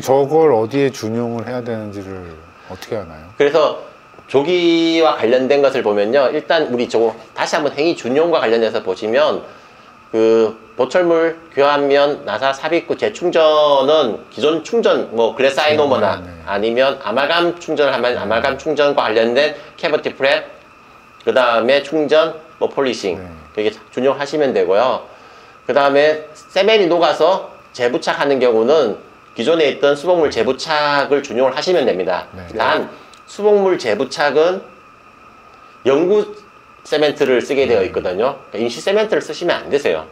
저걸 어디에 준용을 해야 되는지를 어떻게 하나요? 그래서 조기와 관련된 것을 보면요. 일단 우리 저거 다시 한번 행위 준용과 관련해서 보시면 그 보철물 교환면 나사 삽입구 재충전은 기존 충전 뭐 글래스 아이노머나 아니면 아말감 충전을 하면 아말감 충전과 관련된 캐버티 프랩 그 다음에 충전 뭐 폴리싱 이렇게 준용하시면 되고요. 그 다음에 세멜이 녹아서 재부착하는 경우는 기존에 있던 수복물 재부착을 준용을 하시면 됩니다. 단 수복물 재부착은 영구 세멘트를 쓰게 되어 있거든요. 그러니까 임시 세멘트를 쓰시면 안 되세요.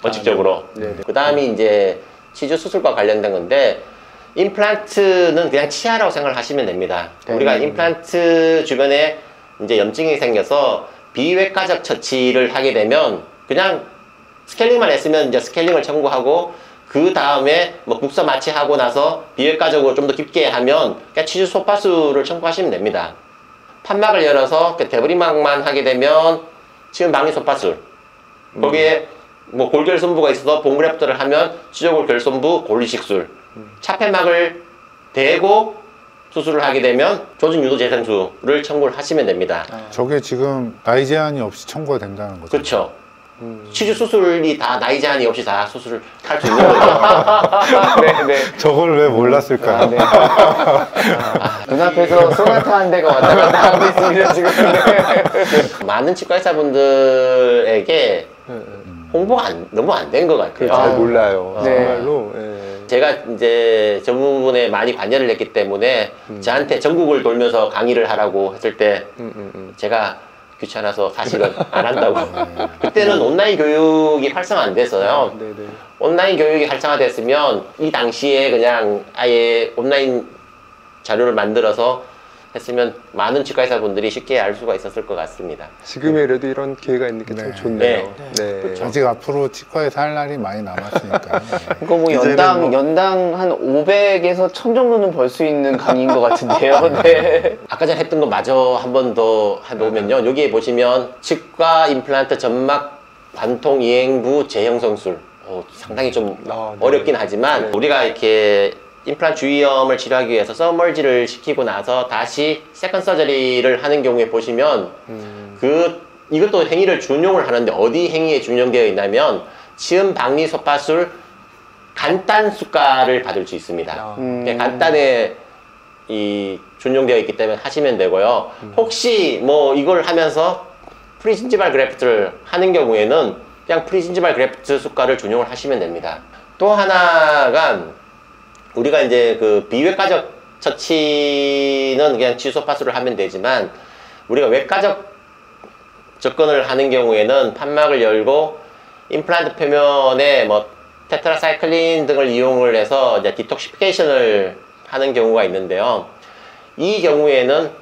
원칙적으로. 그 다음이 이제 치주 수술과 관련된 건데 임플란트는 그냥 치아라고 생각을 하시면 됩니다. 우리가 임플란트 주변에 이제 염증이 생겨서 비외과적 처치를 하게 되면 그냥 스케일링만 했으면 이제 스케일링을 청구하고 그 다음에 뭐 국서 마취하고 나서 비외과적으로 좀 더 깊게 하면 그냥 치주 소파수를 청구하시면 됩니다. 판막을 열어서 대부리막만 하게 되면 치은 방리 소파술 거기에 뭐 골결손부가 있어서 봉그래프트를 하면 치조골결손부 골리식술 차폐막을 대고 수술을 하게 되면 조직 유도 재생수를 청구를 하시면 됩니다. 저게 지금 나이 제한이 없이 청구가 된다는 거죠? 그렇죠. 치주 수술이 다 나이 제한이 없이 다 수술을 할 수 있는 거죠. 저걸 왜 몰랐을까요? 눈앞에서 소나타 한 대가 왔다 갔다 하고 있습니다 지금. 많은 치과 의사분들에게 홍보가 너무 안 된 것 같아요. 잘 몰라요. 정말로. 제가 이제 저 부분에 많이 관여를 했기 때문에 저한테 전국을 돌면서 강의를 하라고 했을 때 제가 귀찮아서 사실은 안 한다고. 그때는 온라인 교육이 활성화 안 됐어요. 온라인 교육이 활성화됐으면 이 당시에 그냥 아예 온라인 자료를 만들어서 했으면 많은 치과의사분들이 쉽게 알 수가 있었을 것 같습니다. 지금이라도 이런 기회가 있는 게 참 좋네요. 그렇죠. 아직 앞으로 치과에서 할 날이 많이 남았으니까. 이거 뭐 연당 한 500에서 1000 정도는 벌 수 있는 강의인 것 같은데요. 아까 전에 했던 거 마저 한 번 더 해보면요. 여기에 보시면 치과 임플란트 점막 관통 이행부 재형성술. 상당히 좀 어렵긴 하지만 우리가 이렇게 임플란트 주위염을 치료하기 위해서 서멀지를 시키고 나서 다시 세컨 서저리를 하는 경우에 보시면 이것도 행위를 준용을 하는데 어디 행위에 준용되어 있냐면 치음 박리 소파술 간단 수가를 받을 수 있습니다. 간단에 준용되어 있기 때문에 하시면 되고요. 혹시 뭐 이걸 하면서 프리진지발 그래프트를 하는 경우에는 그냥 프리진지발 그래프트 수가를 준용을 하시면 됩니다. 또 하나가 우리가 이제 그 비외과적 처치는 그냥 치수소파수를 하면 되지만 우리가 외과적 접근을 하는 경우에는 판막을 열고 임플란트 표면에 뭐 테트라사이클린 등을 이용을 해서 이제 디톡시피케이션을 하는 경우가 있는데요. 이 경우에는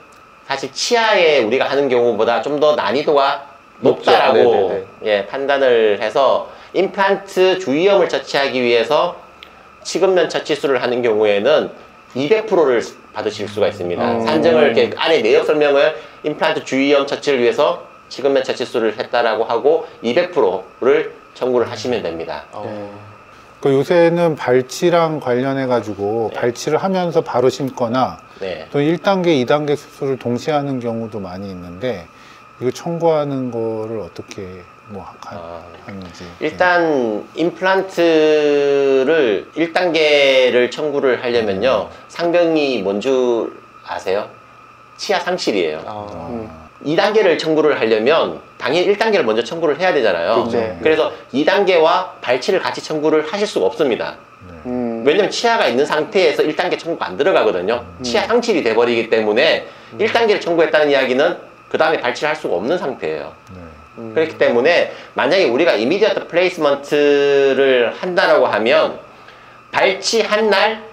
사실 치아에 우리가 하는 경우보다 좀 더 난이도가 높다라고 판단을 해서 임플란트 주위염을 처치하기 위해서 치근면 처치술을 하는 경우에는 200%를 받으실 수가 있습니다. 산정을 이렇게 안에 내역 설명을 임플란트 주위염 처치를 위해서 치근면 처치술을 했다라고 하고 200%를 청구를 하시면 됩니다. 그 요새는 발치랑 관련해 가지고 발치를 하면서 바로 심거나 또 1단계, 2단계 수술을 동시에 하는 경우도 많이 있는데 이거 청구하는 거를 어떻게 하는지. 일단 임플란트를 1단계를 청구를 하려면요 상병이 뭔 줄 아세요? 치아 상실이에요. 2단계를 청구를 하려면 당연히 1단계를 먼저 청구를 해야 되잖아요. 그래서 2단계와 발치를 같이 청구를 하실 수가 없습니다. 왜냐면 치아가 있는 상태에서 1단계 청구가 안 들어가거든요. 치아 상실이 돼버리기 때문에 1단계를 청구했다는 이야기는 그 다음에 발치를 할 수가 없는 상태예요. 그렇기 때문에 만약에 우리가 이미디어트 플레이스먼트를 한다라고 하면 발치한 날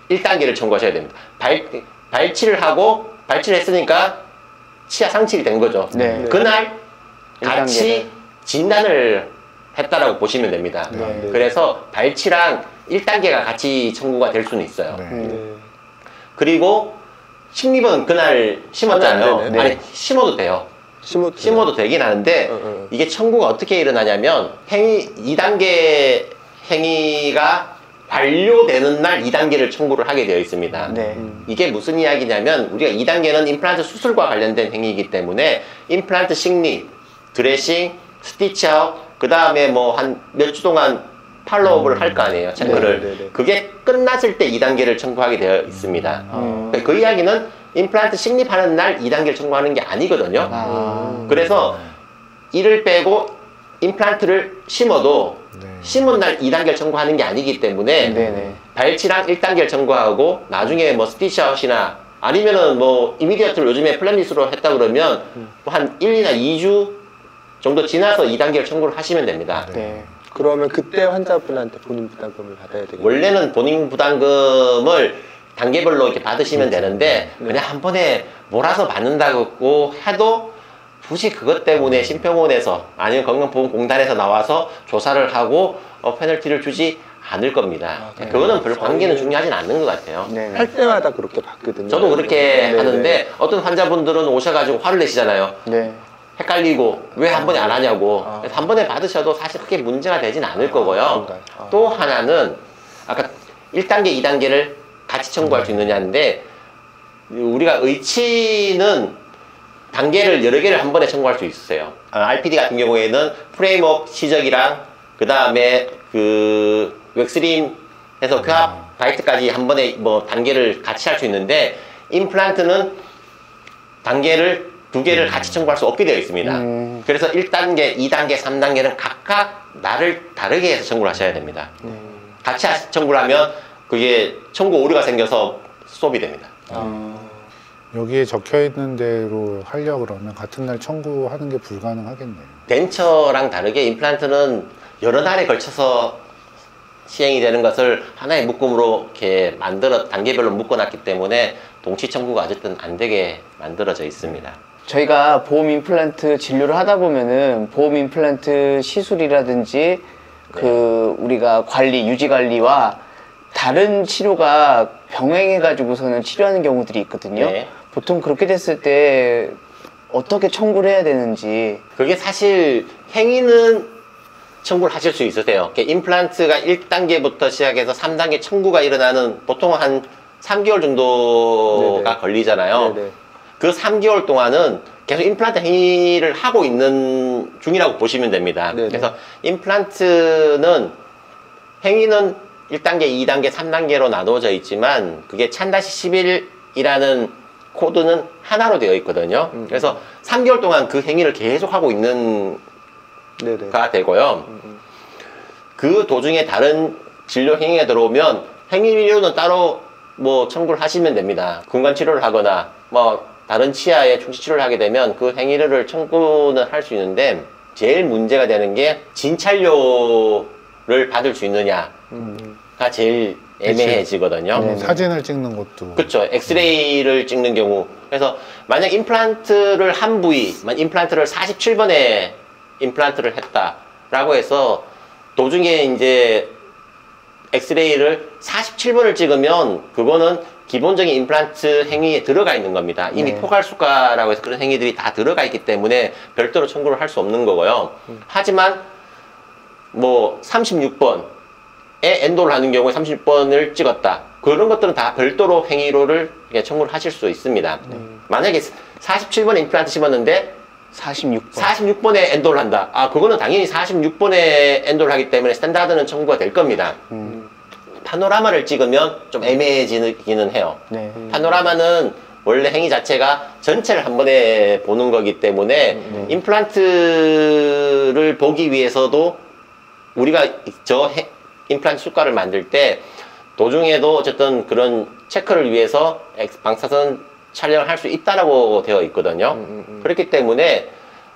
1단계를 청구하셔야 됩니다. 발치를 하고 발치를 했으니까 치아 상실이 된 거죠. 그날 같이 진단을 했다라고 보시면 됩니다. 그래서 발치랑 1단계가 같이 청구가 될 수는 있어요. 그리고 식립은 그날 심었잖아요. 아니 심어도 돼요. 심어도 되긴 하는데 이게 청구가 어떻게 일어나냐면 2단계 행위가 완료되는 날 2단계를 청구를 하게 되어 있습니다. 네. 이게 무슨 이야기냐면 우리가 2단계는 임플란트 수술과 관련된 행위이기 때문에 임플란트 식리, 드레싱, 스티치아웃, 그 다음에 뭐 한 몇 주 동안 팔로우업을 할 거 아니에요, 체크를. 네네네. 그게 끝났을 때 2단계를 청구하게 되어 있습니다. 그 이야기는 임플란트 식립하는 날 2단계를 청구하는 게 아니거든요. 그래서 이를 빼고 임플란트를 심어도 심은 날 2단계를 청구하는 게 아니기 때문에 네네. 발치랑 1단계를 청구하고 나중에 뭐 스티치아웃이나 아니면은 뭐 이미디어트를 요즘에 플랫리스로 했다 그러면 한 1이나 2주 정도 지나서 2단계를 청구를 하시면 됩니다. 네. 그러면 그때 환자분한테 본인 부담금을 받아야 되겠네요. 원래는 본인 부담금을 단계별로 이렇게 받으시면 되는데 그냥 한 번에 몰아서 받는다고 해도 굳이 그것 때문에 심평원에서 아니면 건강보험공단에서 나와서 조사를 하고 페널티를 주지 않을 겁니다. 네. 그거는 별 관계는 중요하진 않는 것 같아요. 네. 할 때마다 그렇게 받거든요. 저도 그렇게 네네. 하는데 어떤 환자분들은 오셔가지고 화를 내시잖아요. 네. 헷갈리고 왜 한 번에 안 하냐고. 그래서 한 번에 받으셔도 사실 크게 문제가 되진 않을 거고요. 그런가요? 또 하나는 아까 1단계, 2단계를 같이 청구할 수 있느냐인데 우리가 의치는 단계를 여러 개를 한 번에 청구할 수 있어요. RPD 같은 경우에는 프레임업 시적이랑 그 다음에 그 웩스림에서 교합 바이트까지 한 번에 뭐 단계를 같이 할 수 있는데 임플란트는 단계를 두 개를 같이 청구할 수 없게 되어 있습니다. 그래서 1단계, 2단계, 3단계는 각각 날을 다르게 해서 청구를 하셔야 됩니다. 같이 청구를 하면 그게 청구 오류가 생겨서 스톱이 됩니다. 여기에 적혀 있는 대로 하려고 그러면 같은 날 청구하는 게 불가능하겠네요. 덴처랑 다르게 임플란트는 여러 날에 걸쳐서 시행이 되는 것을 하나의 묶음으로 이렇게 단계별로 묶어놨기 때문에 동시 청구가 어쨌든 안 되게 만들어져 있습니다. 저희가 보험 임플란트 진료를 하다 보면은 보험 임플란트 시술이라든지 그 우리가 유지 관리와 다른 치료가 병행해 가지고서는 치료하는 경우들이 있거든요. 네. 보통 그렇게 됐을 때 어떻게 청구를 해야 되는지. 그게 사실 행위는 청구를 하실 수 있으세요. 임플란트가 1단계부터 시작해서 3단계 청구가 일어나는 보통 한 3개월 정도가 네네. 걸리잖아요. 네네. 그 3개월 동안은 계속 임플란트 행위를 하고 있는 중이라고 보시면 됩니다. 네네. 그래서 임플란트는 행위는 1단계, 2단계, 3단계로 나누어져 있지만 그게 1000-11이라는 코드는 하나로 되어 있거든요. 그래서 3개월 동안 그 행위를 계속 하고 있는 네네. 가 되고요. 그 도중에 다른 진료 행위가 들어오면 행위료는 따로 뭐 청구를 하시면 됩니다. 군관 치료를 하거나 뭐 다른 치아에 충치 치료를 하게 되면 그 행위료를 청구는 할 수 있는데 제일 문제가 되는 게 진찰료를 받을 수 있느냐가 제일 애매해지거든요. 사진을 찍는 것도. 그렇죠. 엑스레이를 찍는 경우. 그래서 만약 임플란트를 한 부위, 임플란트를 47번에 임플란트를 했다라고 해서 도중에 이제 엑스레이를 47번을 찍으면 그거는 기본적인 임플란트 행위에 들어가 있는 겁니다. 이미 포괄수가라고 해서 그런 행위들이 다 들어가 있기 때문에 별도로 청구를 할 수 없는 거고요. 하지만 뭐 36번에 엔도를 하는 경우에 36번을 찍었다. 그런 것들은 다 별도로 행위료를 청구를 하실 수 있습니다. 만약에 47번에 임플란트 심었는데 46번에 엔도를 한다. 그거는 당연히 46번에 엔도를 하기 때문에 스탠다드는 청구가 될 겁니다. 파노라마를 찍으면 좀 애매해지기는 해요. 네. 파노라마는 원래 행위 자체가 전체를 한 번에 보는 거기 때문에 임플란트를 보기 위해서도 우리가 임플란트 수가를 만들 때 도중에도 어쨌든 그런 체크를 위해서 방사선 촬영을 할 수 있다라고 되어 있거든요. 그렇기 때문에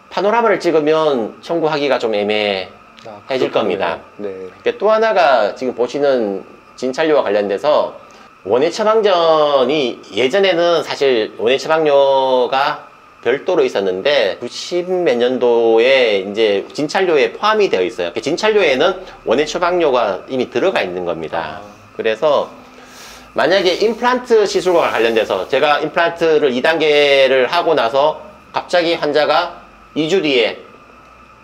파노라마를 찍으면 청구하기가 좀 애매해질 겁니다. 네. 또 하나가 지금 보시는 진찰료와 관련돼서 원예 처방전이 예전에는 사실 원예 처방료가 별도로 있었는데 90 몇 년도에 이제 진찰료에 포함이 되어 있어요. 진찰료에는 원예 처방료가 이미 들어가 있는 겁니다. 그래서 만약에 임플란트 시술과 관련돼서 제가 임플란트를 2단계를 하고 나서 갑자기 환자가 2주 뒤에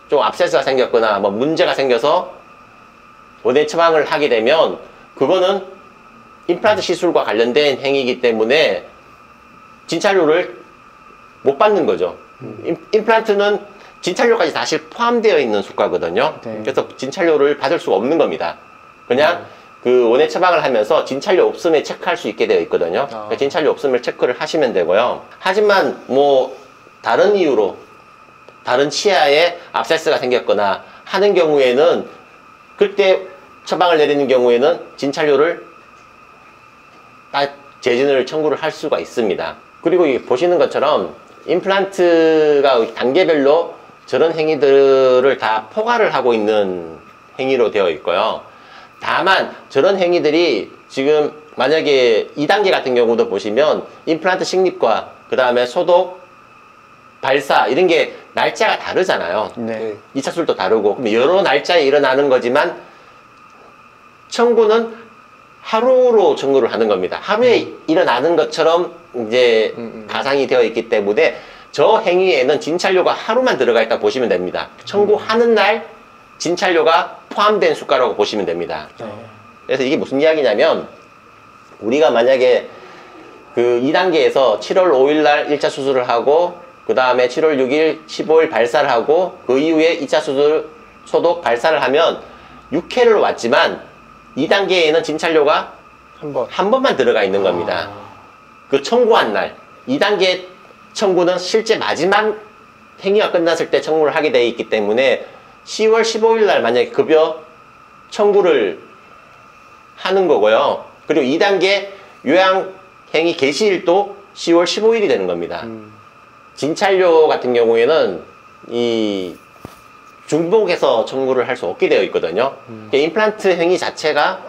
좀 압세스가 생겼거나 뭐 문제가 생겨서 원예 처방을 하게 되면 그거는 임플란트 시술과 관련된 행위이기 때문에 진찰료를 못 받는 거죠. 임플란트는 진찰료까지 다시 포함되어 있는 수가거든요. 네. 그래서 진찰료를 받을 수가 없는 겁니다. 그냥 그 원예 처방을 하면서 진찰료 없음에 체크할 수 있게 되어 있거든요. 그러니까 진찰료 없음을 체크를 하시면 되고요. 하지만 뭐 다른 이유로 다른 치아에 압세스가 생겼거나 하는 경우에는 그때 처방을 내리는 경우에는 진찰료를 재진을 청구를 할 수가 있습니다. 그리고 보시는 것처럼 임플란트가 단계별로 저런 행위들을 다 포괄을 하고 있는 행위로 되어 있고요. 다만 저런 행위들이 지금 만약에 2단계 같은 경우도 보시면 임플란트 식립과 그 다음에 소독, 발사 이런 게 날짜가 다르잖아요. 네. 2차 수술도 다르고 그럼 여러 날짜에 일어나는 거지만 청구는 하루로 청구를 하는 겁니다. 하루에 일어나는 것처럼 이제 가상이 되어 있기 때문에 저 행위에는 진찰료가 하루만 들어가 있다 보시면 됩니다. 청구하는 날 진찰료가 포함된 수가라고 보시면 됩니다. 그래서 이게 무슨 이야기냐면 우리가 만약에 그 2단계에서 7월 5일 날 1차 수술을 하고 그 다음에 7월 6일, 15일 발사를 하고 그 이후에 2차 수술, 소독, 발사를 하면 6회를 왔지만 2단계에는 진찰료가 한 번만 들어가 있는 겁니다. 그 청구한 날 2단계 청구는 실제 마지막 행위가 끝났을 때 청구를 하게 되어 있기 때문에 10월 15일 날 만약에 급여 청구를 하는 거고요. 그리고 2단계 요양행위 개시일도 10월 15일이 되는 겁니다. 진찰료 같은 경우에는 이 중복해서 청구를 할 수 없게 되어 있거든요. 임플란트 행위 자체가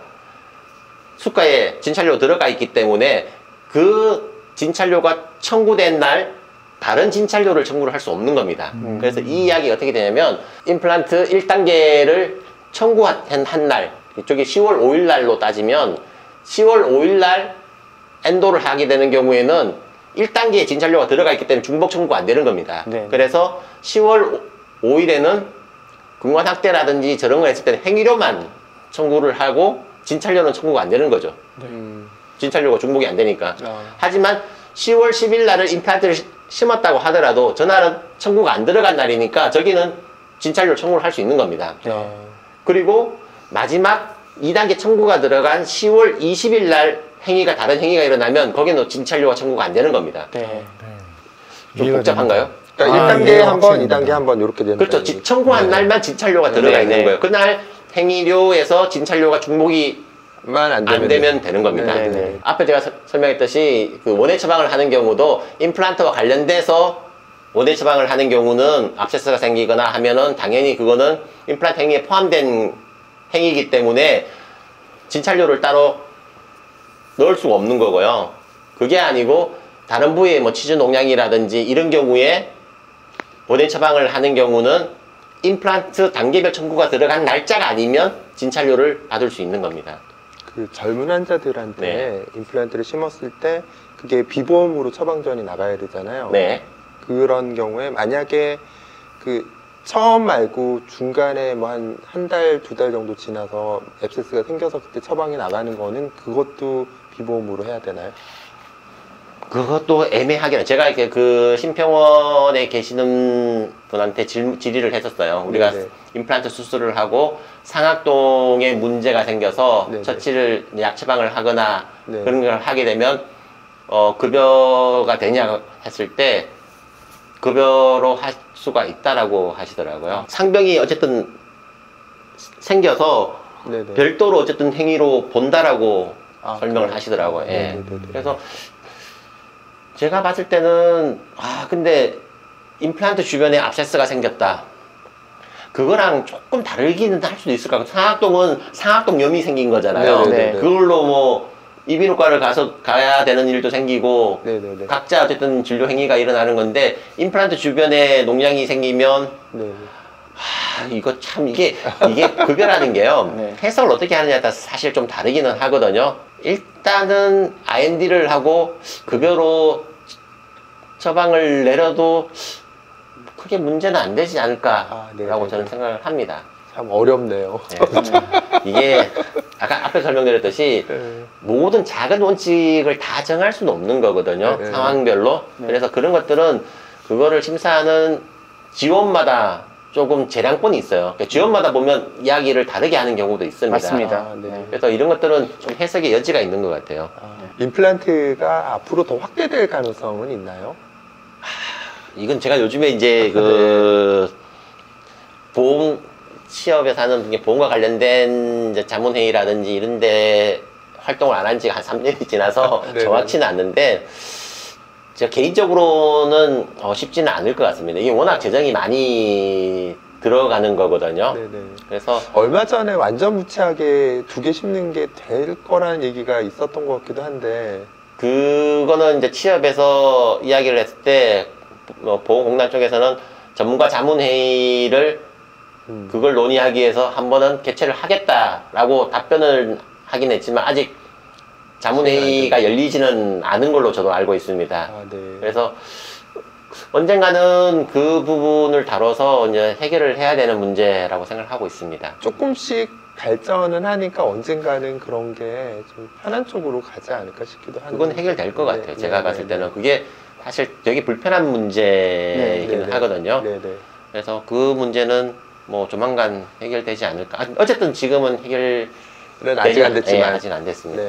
수가에 진찰료 들어가 있기 때문에 그 진찰료가 청구된 날 다른 진찰료를 청구를 할 수 없는 겁니다. 그래서 이 이야기가 어떻게 되냐면 임플란트 1단계를 청구한 날 이쪽이 10월 5일 날로 따지면 10월 5일 날 엔도를 하게 되는 경우에는 1단계에 진찰료가 들어가 있기 때문에 중복 청구가 안 되는 겁니다. 네. 그래서 10월 5일에는 근관학대라든지 저런 거 했을 때는 행위료만 청구를 하고 진찰료는 청구가 안 되는 거죠. 진찰료가 중복이 안 되니까. 하지만 10월 10일 날을 임플란트를 심었다고 하더라도 전날은 청구가 안 들어간 날이니까 저기는 진찰료 청구를 할 수 있는 겁니다. 그리고 마지막 2단계 청구가 들어간 10월 20일 날 행위가 다른 행위가 일어나면 거기는 진찰료가 청구가 안 되는 겁니다. 네. 좀 복잡한가요? 그러니까 1단계 한 번, 2단계 한 번 이렇게 되는 그렇죠. 청구한 날만 진찰료가 들어가 있는 거예요. 그날 행위료에서 진찰료가 중복이 안 되면 되는 겁니다. 네네. 앞에 제가 설명했듯이 그 원예 처방을 하는 경우도 임플란트와 관련돼서 원예 처방을 하는 경우는 압세스가 생기거나 하면은 당연히 그거는 임플란트 행위에 포함된 행위이기 때문에 진찰료를 따로 넣을 수가 없는 거고요. 그게 아니고 다른 부위에 뭐 치주 농양이라든지 이런 경우에 원예 처방을 하는 경우는 임플란트 단계별 청구가 들어간 날짜가 아니면 진찰료를 받을 수 있는 겁니다. 그 젊은 환자들한테 네. 임플란트를 심었을 때 그게 비보험으로 처방전이 나가야 되잖아요. 네. 그런 경우에 만약에 그 처음 말고 중간에 뭐 한 달, 2달 정도 지나서 앱세스가 생겨서 그때 처방이 나가는 거는 그것도 비보험으로 해야 되나요? 그것도 애매하게는 제가 이렇게 그 심평원에 계시는 분한테 질의를 했었어요. 우리가 네네. 임플란트 수술을 하고 상악동에 문제가 생겨서 네네. 처치를 약 처방을 하거나 네. 그런 걸 하게 되면 급여가 되냐 했을 때 급여로 할 수가 있다라고 하시더라고요. 상병이 어쨌든 생겨서 네네. 별도로 어쨌든 행위로 본다라고 설명을 그래요? 하시더라고요. 예. 네네네. 그래서 제가 봤을 때는 근데 임플란트 주변에 압세스가 생겼다. 그거랑 조금 다르기는 할 수도 있을 것 같아요. 상악동은 상악동염이 생긴 거잖아요. 네네네. 그걸로 뭐 이비인후과를 가야 되는 일도 생기고 네네네. 각자 어쨌든 진료 행위가 일어나는 건데 임플란트 주변에 농양이 생기면 네네. 이거 참 이게 급여라는 게요. 네. 해석을 어떻게 하느냐에 따라서 사실 좀 다르기는 하거든요. 일단은 R&D를 하고 급여로 처방을 내려도 크게 문제는 안 되지 않을까라고 네네네. 저는 생각을 합니다. 참 어렵네요. 이게 아까 앞에 설명드렸듯이 모든 작은 원칙을 다 정할 수는 없는 거거든요. 상황별로. 그래서 그런 것들은 그거를 심사하는 지원마다 조금 재량권이 있어요. 그러니까 지원마다 보면 이야기를 다르게 하는 경우도 있습니다. 맞습니다. 그래서 이런 것들은 좀 해석의 여지가 있는 것 같아요. 임플란트가 앞으로 더 확대될 가능성은 있나요? 이건 제가 요즘에 이제 그 보험 취업에서 하는 보험과 관련된 이제 자문회의라든지 이런데 활동을 안 한 지가 한 3년이 지나서 정확치는 않는데 제가 개인적으로는 쉽지는 않을 것 같습니다. 이게 워낙 재정이 많이 들어가는 거거든요. 그래서 얼마 전에 완전 무치하게 2개 심는 게 될 거라는 얘기가 있었던 것 같기도 한데 그거는 이제 취업에서 이야기를 했을 때 보험공단 쪽에서는 전문가 자문회의를 그걸 논의하기 위해서 한 번은 개최를 하겠다라고 답변을 하긴 했지만 아직 자문회의가 열리지는 않은 걸로 저도 알고 있습니다. 그래서 언젠가는 그 부분을 다뤄서 이제 해결을 해야 되는 문제라고 생각하고 있습니다. 조금씩 발전은 하니까 언젠가는 그런 게 좀 편한 쪽으로 가지 않을까 싶기도 한데 그건 해결될 것 같아요. 제가 봤을 때는 그게 사실 되게 불편한 문제이기는 하거든요. 그래서 그 문제는 뭐 조만간 해결되지 않을까. 어쨌든 지금은 아직 안 됐지만 아직 안 됐습니다.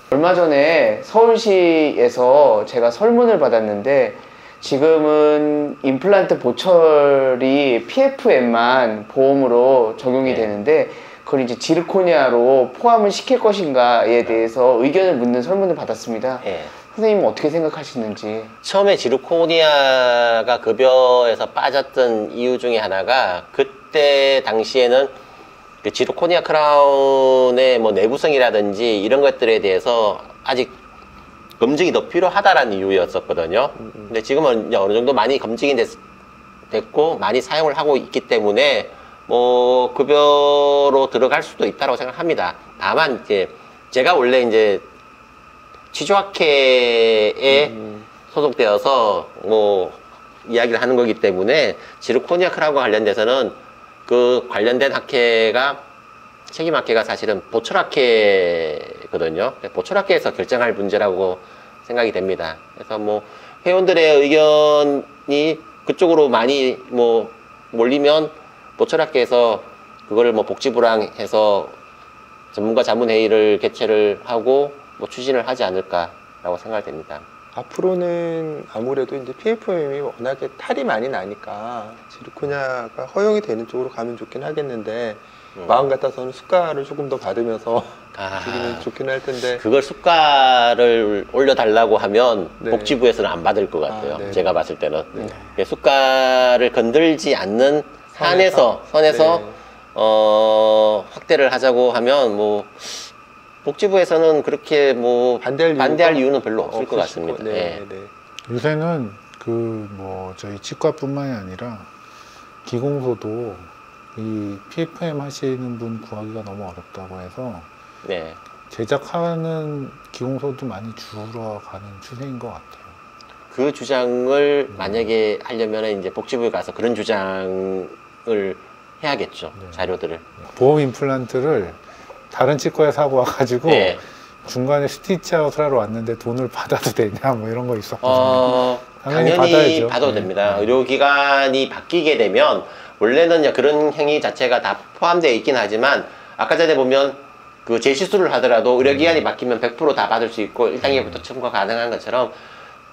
얼마 전에 서울시에서 제가 설문을 받았는데 지금은 임플란트 보철이 PFM만 보험으로 적용이 되는데 그걸 이제 지르코니아로 포함을 시킬 것인가에 대해서 의견을 묻는 설문을 받았습니다. 선생님은 어떻게 생각하시는지. 처음에 지르코니아가 급여에서 빠졌던 이유 중에 하나가 그때 당시에는 그 지르코니아 크라운의 뭐 내구성이라든지 이런 것들에 대해서 아직 검증이 더 필요하다라는 이유였었거든요. 근데 지금은 이제 어느 정도 많이 검증이 됐고 많이 사용을 하고 있기 때문에 뭐 급여로 들어갈 수도 있다고 생각합니다. 다만 이제 제가 원래 이제 취조학회에 소속되어서 뭐 이야기를 하는 거기 때문에 지르코니아 크라운과 관련돼서는 그 관련된 학회가 책임학회가 사실은 보철학회거든요. 보철학회에서 결정할 문제라고 생각이 됩니다. 그래서 뭐 회원들의 의견이 그쪽으로 많이 뭐 몰리면 보철학회에서 그거를 뭐 복지부랑 해서 전문가 자문회의를 개최를 하고 뭐 추진을 하지 않을까라고 생각됩니다. 앞으로는 아무래도 이제 PFM이 워낙에 탈이 많이 나니까 지르코니아가 허용이 되는 쪽으로 가면 좋긴 하겠는데 마음 같아서는 수가를 조금 더 받으면서 드리면 좋긴 할 텐데 그걸 수가를 올려달라고 하면 복지부에서는 안 받을 것 같아요. 제가 봤을 때는 수가를 건들지 않는 선에서 확대를 하자고 하면 뭐 복지부에서는 그렇게 뭐 반대할 이유는 별로 없을 것 같습니다. 요새는 그 뭐 저희 치과뿐만이 아니라 기공소도 이 PFM 하시는 분 구하기가 너무 어렵다고 해서 제작하는 기공소도 많이 줄어가는 추세인 것 같아요. 그 주장을 만약에 하려면 이제 복지부에 가서 그런 주장을 해야겠죠. 자료들을. 보험 임플란트를 다른 치과에서 하고 와가지고 중간에 스티치아웃을 하러 왔는데 돈을 받아도 되냐 뭐 이런 거 있었거든요. 당연히 받아도 됩니다. 의료기관이 바뀌게 되면 원래는 그런 행위 자체가 다 포함되어 있긴 하지만 아까 전에 보면 그 재시술을 하더라도 의료기관이 바뀌면 100% 다 받을 수 있고 1단계부터 첨가 가능한 것처럼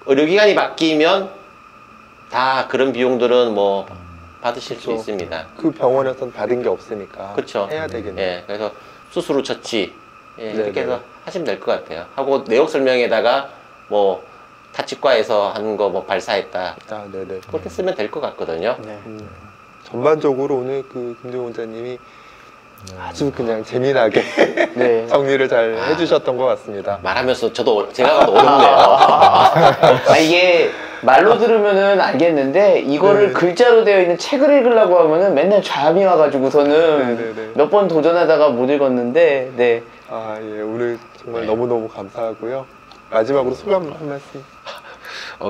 의료기관이 바뀌면 다 그런 비용들은 뭐 받으실 수 있습니다. 그 병원에서는 받은 게 없으니까 해야 되겠네요. 그래서 수술 후 처치 이렇게 해서 하시면 될 것 같아요. 하고 내용 설명에다가 뭐 타치과에서 한 거 뭐 발사했다. 그렇게 쓰면 될 것 같거든요. 전반적으로 오늘 그 김대웅 원장님이 아주 그냥 재미나게 정리를 잘 해주셨던 것 같습니다. 말하면서 제가 봐도 어렵네요. 이게 말로 들으면은 알겠는데 이거를 글자로 되어 있는 책을 읽으려고 하면은 맨날 잠이 와가지고서는 몇 번 도전하다가 못 읽었는데 오늘 정말 너무너무 감사하고요. 마지막으로 소감 한 말씀.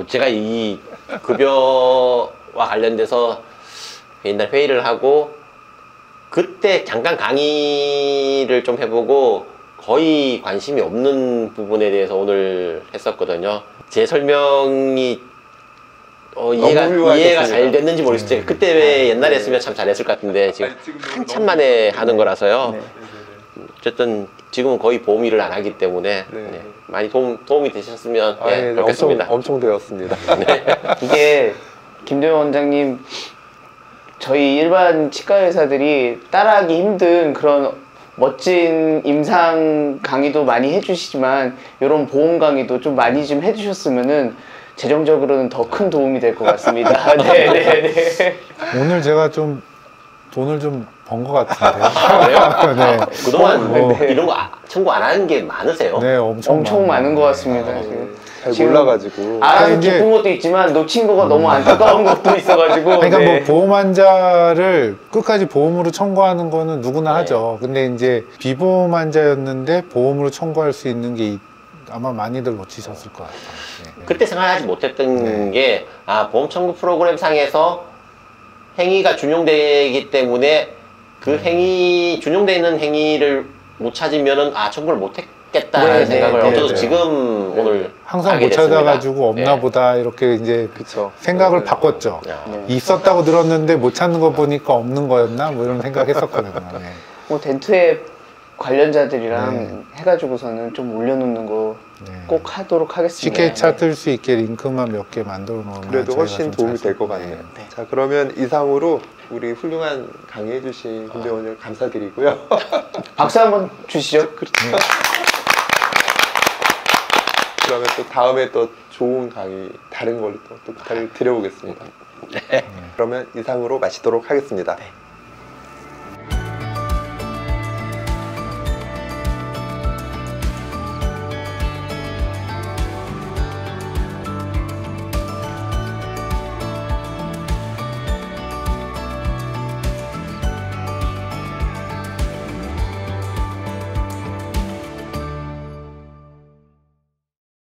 제가 이 급여와 관련돼서 옛날 회의를 하고 그때 잠깐 강의를 좀 해보고 거의 관심이 없는 부분에 대해서 오늘 했었거든요. 제 설명이 이해가 잘 됐는지 모르겠어요. 그때 왜 옛날에 했으면 참 잘했을 것 같은데 지금 한참 만에 하는 거라서요. 어쨌든 지금은 거의 보험 일을 안 하기 때문에 많이 도움이 되셨으면 좋겠습니다. 엄청 되었습니다. 이게 김도영 원장님 저희 일반 치과 의사들이 따라하기 힘든 그런 멋진 임상 강의도 많이 해주시지만 이런 보험 강의도 좀 많이 좀 해주셨으면은 재정적으로는 더 큰 도움이 될 것 같습니다. 네네네. 오늘 제가 좀 돈을 좀 번 것 같은데. 그래요? 네. 그동안 이런 거 청구 안 하는 게 많으세요? 네, 엄청 많은 것 같습니다. 잘 몰라가지고. 알아서 기쁜 것도 있지만 놓친 거가 너무 안타까운 것도 있어가지고. 그러니까 뭐 보험 환자를 끝까지 보험으로 청구하는 거는 누구나 하죠. 근데 이제 비보험 환자였는데 보험으로 청구할 수 있는 게 아마 많이들 놓치셨을 것 같아요. 네. 그때 생각하지 못했던 게 보험 청구 프로그램 상에서 행위가 준용되기 때문에 그 준용되어 있는 행위를 못 찾으면은 청구를 못 했겠다라는 생각을 저도 지금 오늘 항상 알게 못 됐습니다. 찾아가지고 없나 보다 이렇게 이제 생각을 바꿨죠. 있었다고 들었는데 못 찾는 거 보니까 없는 거였나 뭐 이런 생각했었거든요. 네. 뭐 덴트앱 관련자들이랑 해가지고서는 좀 올려놓는 거 꼭 하도록 하겠습니다. 쉽게 찾을 수 있게 링크만 몇 개 만들어 놓으면 그래도 훨씬 도움이 될 것 같네요. 자, 그러면 이상으로 우리 훌륭한 강의해 주신 김도영 원장님 감사드리고요. 박수 한번 주시죠. 그러면 또 다음에 또 좋은 강의 다른 걸로 또 부탁을 드려보겠습니다. 그러면 이상으로 마치도록 하겠습니다.